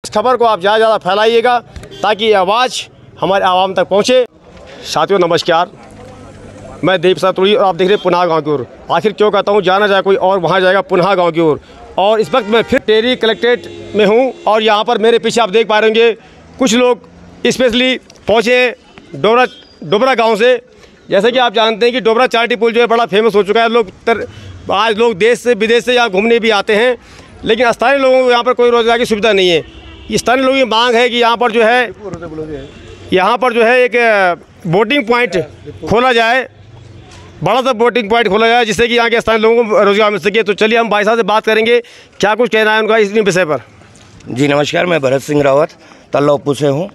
इस खबर को आप ज़्यादा फैलाइएगा ताकि ये आवाज़ हमारे आवाम तक पहुँचे। साथियों नमस्कार, मैं दीप सातुड़ी और आप देख रहे हैं पुनः गाँव की ओर। आखिर क्यों कहता हूँ, जाना जाए कोई और वहाँ जाएगा पुनः गाँव की ओर। और इस वक्त मैं फिर टेहरी कलेक्ट्रेट में हूँ और यहाँ पर मेरे पीछे आप देख पा रहे होंगे कुछ लोग स्पेशली पहुँचे डोबरा गाँव से। जैसे कि आप जानते हैं कि डोबरा चांटी पुल जो है बड़ा फेमस हो चुका है। आज लोग देश से विदेश से यहाँ घूमने भी आते हैं, लेकिन स्थानीय लोगों को यहाँ पर कोई रोज़गार की सुविधा नहीं है। स्थानीय लोगों की मांग है कि यहाँ पर जो है एक बोटिंग पॉइंट खोला जाए, बड़ा सा बोटिंग पॉइंट खोला जाए जिससे कि यहाँ के स्थानीय लोगों को रोज़गार मिल सके। तो चलिए हम भाई साहब से बात करेंगे, क्या कुछ कहना है उनका इस विषय पर। जी नमस्कार, मैं भरत सिंह रावत तल्लाउप्पू से हूँ।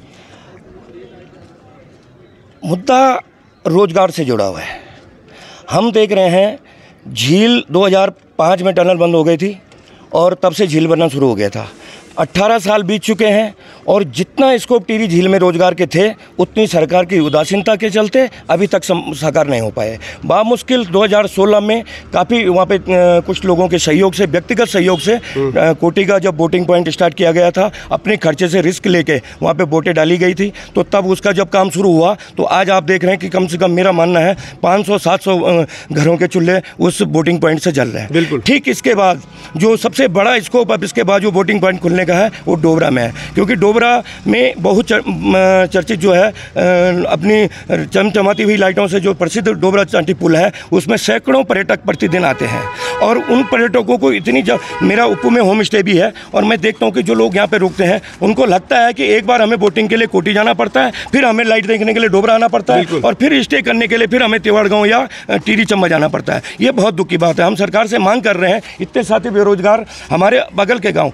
मुद्दा रोज़गार से जुड़ा हुआ है। हम देख रहे हैं झील 2005 में टनल बंद हो गई थी और तब से झील बनना शुरू हो गया था। 18 साल बीत चुके हैं और जितना स्कोप टिहरी झील में रोज़गार के थे उतनी सरकार की उदासीनता के चलते अभी तक साकार नहीं हो पाए। बामुश्किल 2016 में काफ़ी वहाँ पे कुछ लोगों के सहयोग से, व्यक्तिगत सहयोग से कोटी का जब बोटिंग पॉइंट स्टार्ट किया गया था, अपने खर्चे से रिस्क लेके वहाँ पे बोटें डाली गई थी। तो तब उसका जब काम शुरू हुआ तो आज आप देख रहे हैं कि कम से कम मेरा मानना है 500-700 घरों के चूल्हे उस बोटिंग पॉइंट से जल रहे हैं। बिल्कुल ठीक इसके बाद जो सबसे बड़ा स्कोप अब इसके बाद जो बोटिंग पॉइंट खुलने का है वो डोबरा में है, क्योंकि डोबरा में बहुत चर्चित जो है अपनी चमचमाती हुई लाइटों से जो प्रसिद्ध डोबरा चांटी पुल है उसमें सैकड़ों पर्यटक प्रतिदिन आते हैं। और उन पर्यटकों को इतनी मेरा उप्पू में होम स्टे भी है और मैं देखता हूँ कि जो लोग यहाँ पे रुकते हैं उनको लगता है कि एक बार हमें बोटिंग के लिए कोटी जाना पड़ता है, फिर हमें लाइट देखने के लिए डोबरा आना पड़ता है और फिर स्टे करने के लिए फिर हमें तेवाड़ गाँव या टिहरी चंबा जाना पड़ता है। ये बहुत दुख की बात है। हम सरकार से मांग कर रहे हैं, इतने साथी बेरोजगार हमारे बगल के गाँव,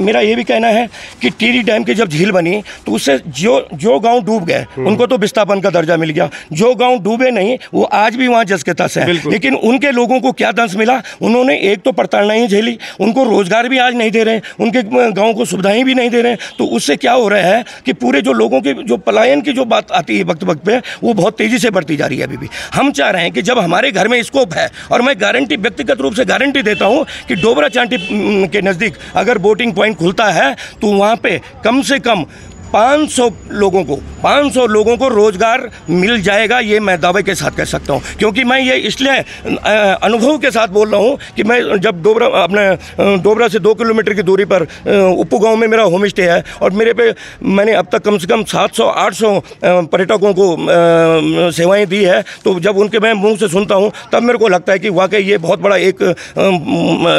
मेरा ये भी कहना है कि टिहरी डैम की जब झील बनी तो उससे जो गांव डूब गए उनको तो विस्थापन का दर्जा मिल गया, जो गांव डूबे नहीं वो आज भी वहां जस के तस है। लेकिन उनके लोगों को क्या दंश मिला, उन्होंने एक तो प्रताड़ना ही झेली, उनको रोजगार भी आज नहीं दे रहे, उनके गाँव को सुविधाएं भी नहीं दे रहे। तो उससे क्या हो रहा है कि पूरे जो लोगों के जो पलायन की जो बात आती है वक्त वक्त पे वो बहुत तेजी से बढ़ती जा रही है। अभी भी हम चाह रहे हैं कि जब हमारे घर में स्कोप है, और मैं गारंटी व्यक्तिगत रूप से गारंटी देता हूँ कि डोबरा चांटी के नज़दीक अगर बोटिंग पॉइंट खुलता है तो वहाँ पे कम से कम 500 लोगों को रोज़गार मिल जाएगा। ये मैं दावे के साथ कह सकता हूँ, क्योंकि मैं ये इसलिए अनुभव के साथ बोल रहा हूँ कि मैं जब डोबरा से 2 किलोमीटर की दूरी पर उप्पू गाँव में मेरा होम स्टे है और मैंने अब तक कम से कम 700-800 पर्यटकों को सेवाएं दी है। तो जब उनके मैं मुंह से सुनता हूँ तब मेरे को लगता है कि वाकई ये बहुत बड़ा एक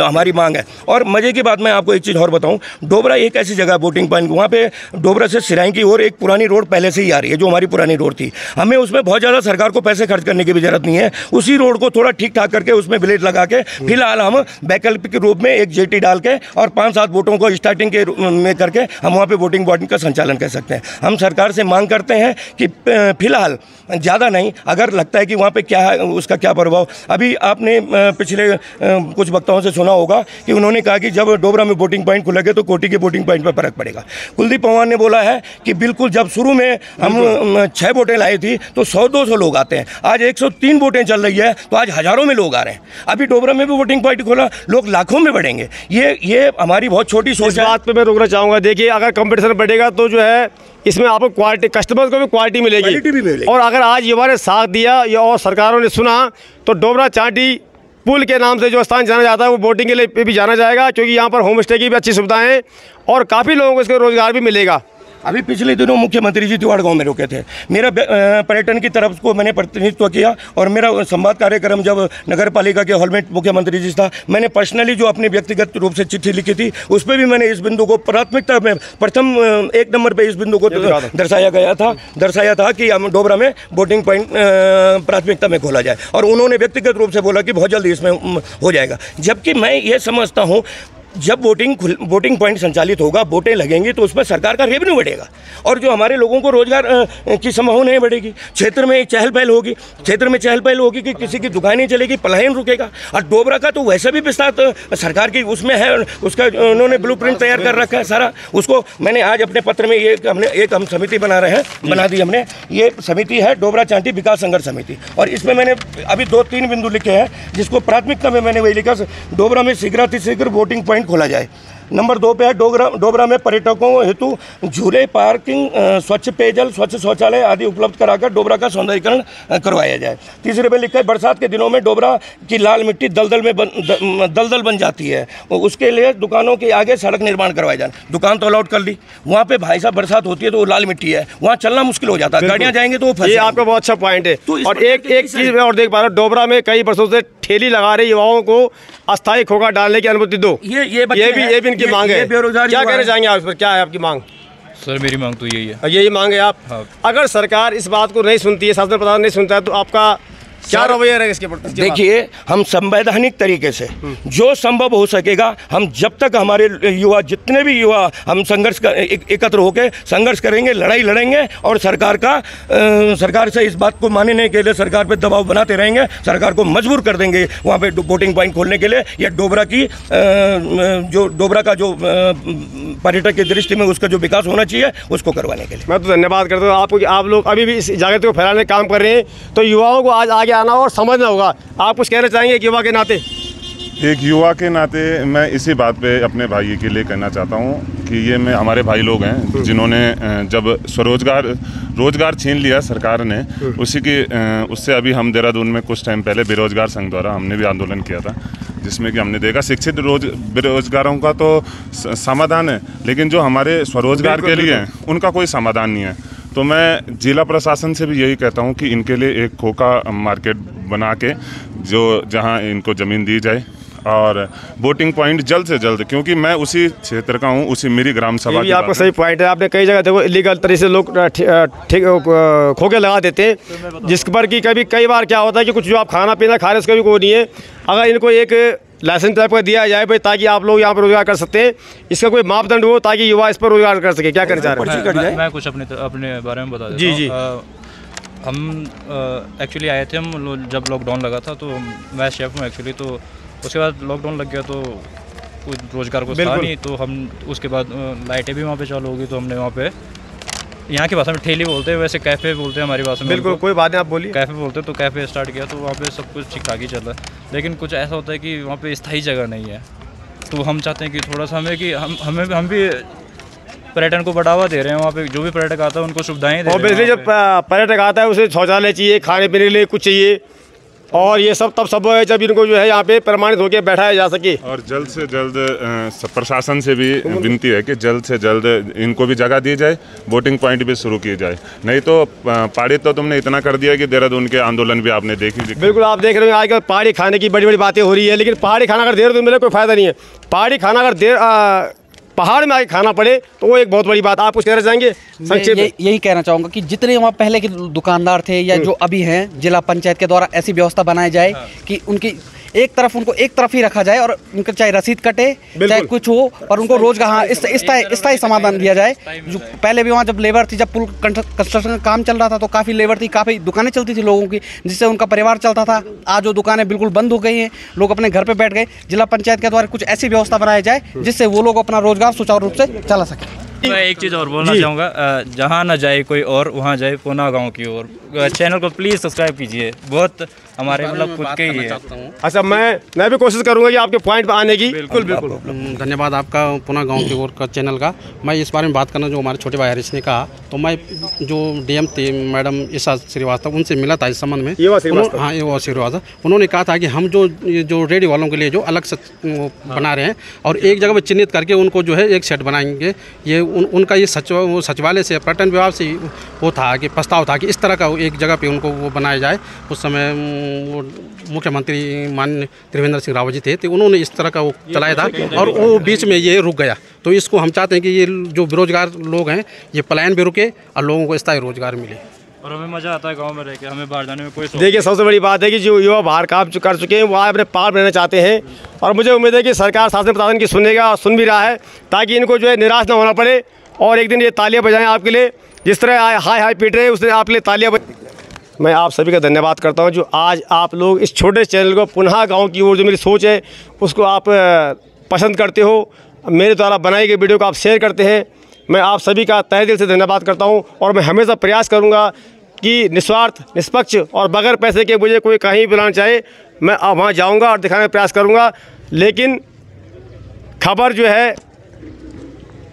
हमारी मांग है। और मज़े की बात मैं आपको एक चीज़ और बताऊँ, डोबरा एक ऐसी जगह बोटिंग पॉइंट, वहाँ पे डोबरा से सिराई की ओर एक पुरानी रोड पहले से ही आ रही है, जो हमारी पुरानी रोड थी। हमें उसमें बहुत ज़्यादा सरकार को पैसे खर्च करने की भी जरूरत नहीं है। उसी रोड को थोड़ा ठीक ठाक करके उसमें ब्लेड लगा के फिलहाल हम वैकल्पिक रूप में एक जेटी डाल के और 5-7 बोटों को स्टार्टिंग के में करके हम वहाँ पे बोटिंग बॉटिंग का संचालन कर सकते हैं। हम सरकार से मांग करते हैं कि फिलहाल ज़्यादा नहीं, अगर लगता है कि वहाँ पर क्या है उसका क्या प्रभाव। अभी आपने पिछले कुछ वक्ताओं से सुना होगा कि उन्होंने कहा कि जब डोबरा में बोटिंग पॉइंट खुलेगा तो कोटी के बोटिंग पॉइंट पर फर्क पड़ेगा। कुलदीप पंवार ने बोला है कि बिल्कुल, जब शुरू में हम 6 बोटें लाई थी तो 100-200 लोग आते हैं, आज 103 बोटें चल रही है तो आज हज़ारों में लोग आ रहे हैं। अभी डोबरा में भी बोटिंग पॉइंट खोला, लोग लाखों में बढ़ेंगे। ये हमारी बहुत छोटी सोच है। बात पे मैं रोकना चाहूँगा। देखिए, अगर कंपटीशन बढ़ेगा तो जो है इसमें आपको क्वालिटी, कस्टमर्स को भी क्वालिटी मिलेगी। और अगर आज युवा ने साथ दिया और सरकारों ने सुना तो डोबरा चांटी पुल के नाम से जो स्थान जाना जाता है वो बोटिंग के लिए भी जाना जाएगा, क्योंकि यहाँ पर होम स्टे की भी अच्छी सुविधाएं हैं और काफ़ी लोगों को इसका रोज़गार भी मिलेगा। अभी पिछले दिनों मुख्यमंत्री जी तेवाड़ गाँव में रुके थे। मेरा पर्यटन की तरफ को मैंने प्रतिनिधित्व किया और मेरा संवाद कार्यक्रम जब नगर पालिका के हॉल में मुख्यमंत्री जी था, मैंने पर्सनली जो अपनी व्यक्तिगत रूप से चिट्ठी लिखी थी उस पर भी मैंने इस बिंदु को प्राथमिकता में प्रथम 1 नंबर पे इस बिंदु को दर्शाया था कि हम डोबरा में बोटिंग पॉइंट प्राथमिकता में खोला जाए, और उन्होंने व्यक्तिगत रूप से बोला कि बहुत जल्दी इसमें हो जाएगा। जबकि मैं ये समझता हूँ जब बोटिंग पॉइंट संचालित होगा, बोटें लगेंगी तो उसमें सरकार का रेवेन्यू बढ़ेगा और जो हमारे लोगों को रोजगार की संभावनाएं बढ़ेगी। क्षेत्र में चहल पहल होगी, कि किसी की दुकान नहीं चलेगी, पलायन रुकेगा। और डोबरा का तो वैसे भी विस्तार सरकार की उसमें है, उसका उन्होंने ब्लूप्रिंट तैयार कर रखा है सारा। उसको मैंने आज अपने पत्र में हम समिति बना दी हमने। ये समिति है डोबरा चांटी विकास संघर्ष समिति, और इसमें मैंने अभी 2-3 बिंदु लिखे हैं जिसको प्राथमिकता में मैंने वही लिखा, डोबरा में शीघ्रातिशीघ्र वोटिंग पॉइंट खोला जाए। नंबर 2 पे है डोबरा में पर्यटकों हेतु झूले, पार्किंग, स्वच्छ पेयजल, स्वच्छ शौचालय आदि उपलब्ध कराकर डोबरा का सौंदर्यीकरण करवाया जाए। तीसरे पे लिखा है बरसात के दिनों में डोबरा की लाल मिट्टी दलदल बन जाती है, उसके लिए दुकानों के आगे सड़क निर्माण करवाया जाए। दुकान तो अलॉट कर ली, वहाँ पे भाई साहब बरसात होती है तो वो लाल मिट्टी है, वहाँ चलना मुश्किल हो जाता है, गाड़ियाँ जाएंगे तो वो फंस। ये आपका बहुत अच्छा पॉइंट है। और एक चीज़ मैं और देख पा रहा हूँ, डोबरा में कई वर्षों से ठेली लगा रहे युवाओं को अस्थायी खोखा डालने की अनुमति दो। ये भी इनकी मांग है। क्या कहना चाहेंगे आप इस पर, क्या है आपकी मांग? सर मेरी मांग तो यही है। यही मांग है आप? हाँ। अगर सरकार इस बात को नहीं सुनती है, शासन प्रधान नहीं सुनता है, तो आपका क्या रवैया रहेगा इसके प्रति? देखिए, हम संवैधानिक तरीके से जो संभव हो सकेगा, हम जब तक हमारे युवा, जितने भी युवा, हम संघर्ष एकत्र होकर संघर्ष करेंगे, लड़ाई लड़ेंगे और सरकार से इस बात को मानने के लिए सरकार पे दबाव बनाते रहेंगे, सरकार को मजबूर कर देंगे वहाँ पे बोटिंग पॉइंट खोलने के लिए, या डोबरा का जो पर्यटक की दृष्टि में उसका जो विकास होना चाहिए उसको करवाने के लिए। मैं तो धन्यवाद करता हूँ आपको कि आप लोग अभी भी इस जागृति को फैलाने का काम कर रहे हैं। तो युवाओं को आज आगे आना और समझना होगा। आप कुछ कहना चाहेंगे एक युवा के नाते? एक युवा के नाते मैं इसी बात पे अपने भाई के लिए कहना चाहता हूँ कि ये हमारे भाई लोग हैं जिन्होंने जब रोजगार छीन लिया सरकार ने, उससे अभी हम देहरादून में कुछ टाइम पहले बेरोजगार संघ द्वारा हमने भी आंदोलन किया था, जिसमें कि हमने देखा शिक्षित बेरोजगारों का तो समाधान है, लेकिन जो हमारे स्वरोजगार के लिए हैं उनका कोई समाधान नहीं है। तो मैं जिला प्रशासन से भी यही कहता हूँ कि इनके लिए एक खोखा मार्केट बना के जहाँ इनको ज़मीन दी जाए और बोटिंग पॉइंट जल्द से जल्द, क्योंकि मैं उसी क्षेत्र का हूँ, उसी मेरी ग्राम सभा की आपको सही पॉइंट है। आपने कई जगह देखो इलीगल तरीके से लोग खोखे लगा देते हैं, जिस पर कि कई बार क्या होता है कि कुछ जो आप खाना पीना खा रहे उसका भी कोई नहीं है। अगर इनको एक लाइसेंस टाइप का दिया जाए भाई, ताकि आप लोग यहाँ पर रोजगार कर सकते हैं, इसका कोई मापदंड हो ताकि युवा इस पर रोजगार कर सके। क्या करना चाह रहे हैं? मैं कुछ अपने बारे में बता देता हूँ। जी। हम एक्चुअली आए थे, हम जब लॉकडाउन लगा था, तो मैं शेफ़ हूँ एक्चुअली, तो उसके बाद लॉकडाउन लग गया तो कुछ रोज़गार को था नहीं, तो हम उसके बाद लाइटें भी वहाँ पे चालू होगी, तो हमने वहाँ पे, यहाँ की भाषा में ठेली बोलते हैं, वैसे कैफ़े बोलते हैं हमारी भाषा में। बिल्कुल, कोई बात नहीं, आप बोलिए। कैफ़े बोलते हैं, तो कैफ़े स्टार्ट किया, तो वहाँ पे सब कुछ ठीक ठाक ही चल रहा है। लेकिन कुछ ऐसा होता है कि वहाँ पे स्थायी जगह नहीं है, तो हम चाहते हैं कि थोड़ा सा हम भी पर्यटन को बढ़ावा दे रहे हैं। वहाँ पे जो भी पर्यटक आता है उनको सुविधाएं दे रहे हैं। जब पर्यटक आता है उसे शौचालय चाहिए, खाने पीने के लिए कुछ चाहिए, और ये सब तब संभव है जब इनको जो है यहाँ पे प्रमाणित होकर बैठाया जा सके। और जल्द से जल्द प्रशासन से भी विनती है कि जल्द से जल्द इनको भी जगह दी जाए, बोटिंग पॉइंट भी शुरू की जाए। नहीं तो पहाड़ी तो तुमने इतना कर दिया कि देहरादून के आंदोलन भी आपने देखी। बिल्कुल, आप देख रहे हो आजकल पहाड़ी खाने की बड़ी बड़ी बातें हो रही है, लेकिन पहाड़ी खाना अगर देहरादून में कोई फायदा नहीं है। पहाड़ी खाना अगर पहाड़ में आके खाना पड़े तो वो एक बहुत बड़ी बात। आप कुछ कहना चाहेंगे? यही कहना चाहूँगा कि जितने वहाँ पहले के दुकानदार थे या जो अभी हैं, जिला पंचायत के द्वारा ऐसी व्यवस्था बनाई जाए कि उनको एक तरफ ही रखा जाए, और उनका चाहे रसीद कटे चाहे कुछ हो, और उनको रोजगार स्थायी समाधान दिया जाए। जो पहले भी वहाँ जब लेबर थी, जब पुल कंस्ट्रक्शन का काम चल रहा था, तो काफ़ी लेबर थी, काफ़ी दुकानें चलती थी लोगों की, जिससे उनका परिवार चलता था। आज वो दुकानें बिल्कुल बंद हो गई हैं, लोग अपने घर पर बैठ गए। जिला पंचायत के द्वारा कुछ ऐसी व्यवस्था बनाई जाए जिससे वो लोग अपना रोजगार सुचारू रूप से चला सकें। मैं एक चीज़ और बोलना चाहूँगा, जहाँ न जाए कोई और वहाँ जाए पुना गांव की ओर। चैनल को प्लीज़ सब्सक्राइब कीजिए, बहुत हमारे मतलब खुद के ही है। अच्छा, मैं भी कोशिश करूँगा कि आपके पॉइंट पर आने की। बिल्कुल। धन्यवाद आपका पुना गांव की ओर का चैनल का। मैं इस बारे में बात करना, जो हमारे छोटे भाई हरीश ने कहा, तो मैं जो डीएम थे मैडम ईशा श्रीवास्तव, उनसे मिला था इस संबंध में। हाँ, ये श्रीवास्तव, उन्होंने कहा था कि हम जो रेडी वालों के लिए जो अलग से बना रहे हैं, और एक जगह पर चिन्हित करके उनको जो है एक सेट बनाएंगे। ये उनका ये सचिवालय से, पर्यटन विभाग से वो था कि प्रस्ताव था कि इस तरह का एक जगह पे उनको वो बनाया जाए। उस समय वो मुख्यमंत्री माननीय त्रिवेंद्र सिंह रावत जी थे, तो उन्होंने इस तरह का वो चलाया था, और वो बीच में ये रुक गया। तो इसको हम चाहते हैं कि ये जो बेरोजगार लोग हैं, ये पलायन भी रुके और लोगों को स्थायी रोजगार मिले। और हमें मज़ा आता है गांव में रह के, हमें बाहर जाने में कोई। देखिए, सबसे बड़ी बात है कि जो युवा बाहर काम कर चुके हैं वो अपने पार रहना चाहते हैं, और मुझे उम्मीद है कि सरकार शासन प्रशासन की सुनेगा, सुन भी रहा है, ताकि इनको जो है निराश न होना पड़े, और एक दिन ये तालियां बजाएं आपके लिए। जिस तरह हाय पीट रहे हैं, उसने आपके लिए तालियां मैं आप सभी का धन्यवाद करता हूं, जो आज आप लोग इस छोटे चैनल को पुनः गाँव की ओर, जो मेरी सोच है उसको आप पसंद करते हो, मेरे द्वारा बनाई गई वीडियो को आप शेयर करते हैं। मैं आप सभी का तहे दिल से धन्यवाद करता हूँ, और मैं हमेशा प्रयास करूँगा कि निस्वार्थ, निष्पक्ष और बगैर पैसे के मुझे कोई कहीं बुलाना चाहे, मैं वहाँ जाऊँगा और दिखाने का प्रयास करूँगा। लेकिन खबर जो है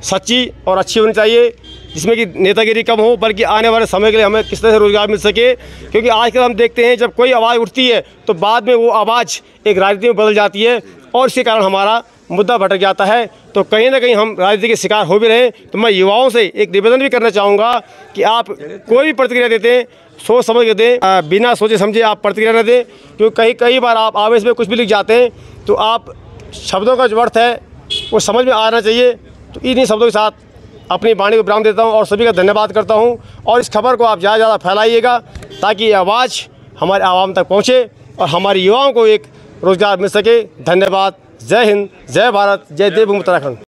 सच्ची और अच्छी होनी चाहिए, जिसमें कि नेतागिरी कम हो, बल्कि आने वाले समय के लिए हमें किस तरह से रोज़गार मिल सके। क्योंकि आजकल हम देखते हैं जब कोई आवाज़ उठती है तो बाद में वो आवाज़ एक राजनीति में बदल जाती है और इसके कारण हमारा मुद्दा भटक जाता है। तो कहीं ना कहीं हम राजनीति के शिकार हो भी रहे। तो मैं युवाओं से एक निवेदन भी करना चाहूँगा कि आप कोई भी प्रतिक्रिया देते हैं सोच समझ के दें, बिना सोचे समझे आप प्रतिक्रिया न दें। क्योंकि कई बार आप आवेश में कुछ भी लिख जाते हैं तो आप शब्दों का जो अर्थ है वो समझ में आना चाहिए। तो इन्हीं शब्दों के साथ अपनी वाणी को विराम देता हूँ और सभी का धन्यवाद करता हूँ। और इस खबर को आप ज़्यादा से ज़्यादा फैलाइएगा ताकि ये आवाज़ हमारे आवाम तक पहुँचे और हमारे युवाओं को एक रोज़गार मिल सके। धन्यवाद। जय हिंद, जय भारत, जय देवभूमि उत्तराखंड।